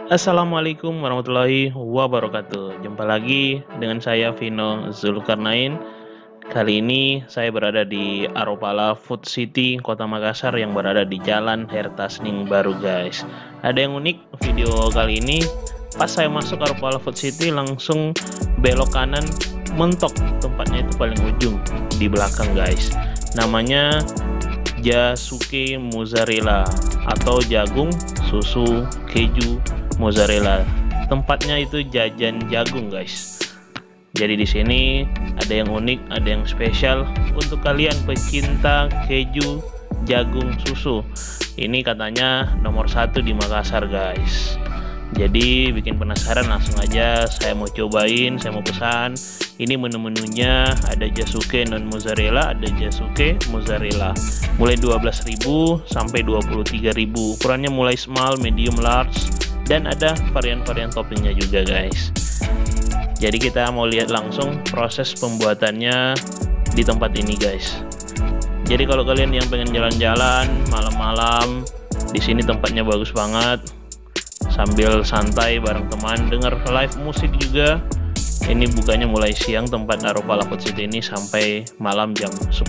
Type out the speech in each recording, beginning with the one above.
Assalamualaikum warahmatullahi wabarakatuh. Jumpa lagi dengan saya Vino Zulkarnain. Kali ini saya berada di Aropala Food City, Kota Makassar yang berada di Jalan Hertasning Baru, guys. Ada yang unik video kali ini. Pas saya masuk Aropala Food City langsung belok kanan, mentok tempatnya itu paling ujung di belakang, guys. Namanya Jasuke Mozzarella atau jagung, susu, keju, mozzarella. Tempatnya itu jajan jagung, guys. Jadi di sini ada yang unik, ada yang spesial untuk kalian pecinta keju, jagung, susu. Ini katanya nomor 1 di Makassar, guys. Jadi bikin penasaran, langsung aja saya mau cobain, saya mau pesan. Ini menu-menunya ada Jasuke non mozzarella, ada Jasuke mozzarella. Mulai 12.000 sampai 23.000. Ukurannya mulai small, medium, large, dan ada varian-varian toppingnya juga, guys. Jadi kita mau lihat langsung proses pembuatannya di tempat ini, guys. Jadi kalau kalian yang pengen jalan-jalan malam-malam, di sini tempatnya bagus banget. Sambil santai bareng teman, denger live musik juga. Ini bukanya mulai siang tempat Aropala Food City ini sampai malam jam 10.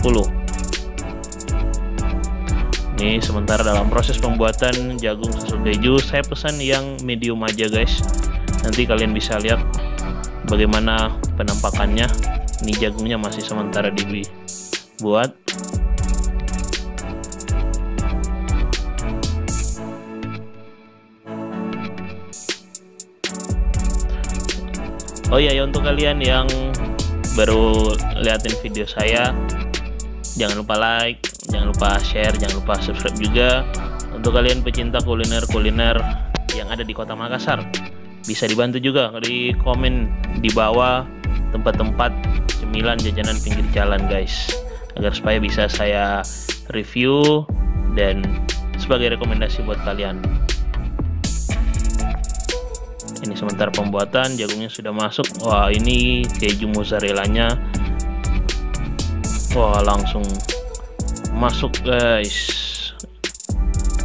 Ini sementara dalam proses pembuatan jagung susu keju, saya pesan yang medium aja, guys. Nanti kalian bisa lihat bagaimana penampakannya. Ini jagungnya masih sementara dibuat. Oh iya ya, untuk kalian yang baru liatin video saya, jangan lupa like, jangan lupa share, jangan lupa subscribe juga. Untuk kalian pecinta kuliner-kuliner yang ada di Kota Makassar, bisa dibantu juga di komen di bawah tempat-tempat cemilan jajanan pinggir jalan, guys, agar supaya bisa saya review dan sebagai rekomendasi buat kalian. Ini sementara pembuatan, jagungnya sudah masuk. Wah, ini keju mozzarellanya, wah, langsung masuk, guys.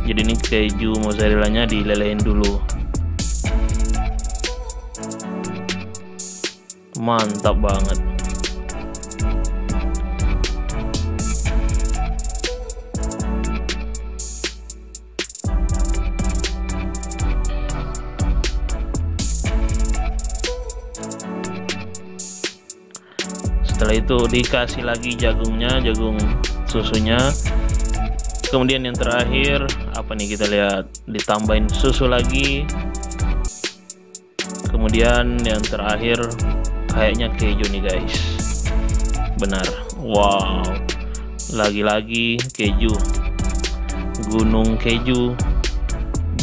Jadi ini keju mozzarellanya dilelehin dulu. Mantap banget. Setelah itu dikasih lagi jagungnya, jagung susunya. Kemudian yang terakhir apa nih, kita lihat, ditambahin susu lagi. Kemudian yang terakhir kayaknya keju nih, guys. Benar. Wow. Lagi-lagi keju. Gunung keju,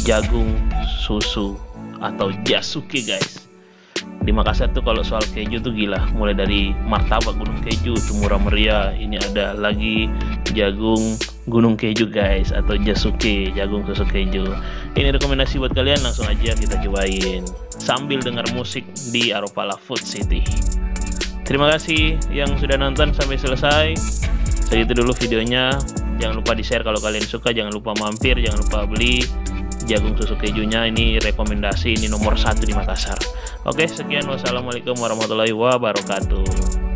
jagung susu atau Jasuke, guys. Di Makassar tuh kalau soal keju tuh gila, mulai dari martabak gunung keju itu murah meriah. Ini ada lagi jagung gunung keju, guys, atau Jasuke, jagung susu keju. Ini rekomendasi buat kalian, langsung aja kita cobain sambil dengar musik di Aropala Food City. Terima kasih yang sudah nonton sampai selesai. Segitu dulu videonya. Jangan lupa di-share kalau kalian suka, jangan lupa mampir, jangan lupa beli jagung susu kejunya. Ini rekomendasi, ini nomor 1 di Makassar. Oke, sekian, wassalamualaikum warahmatullahi wabarakatuh.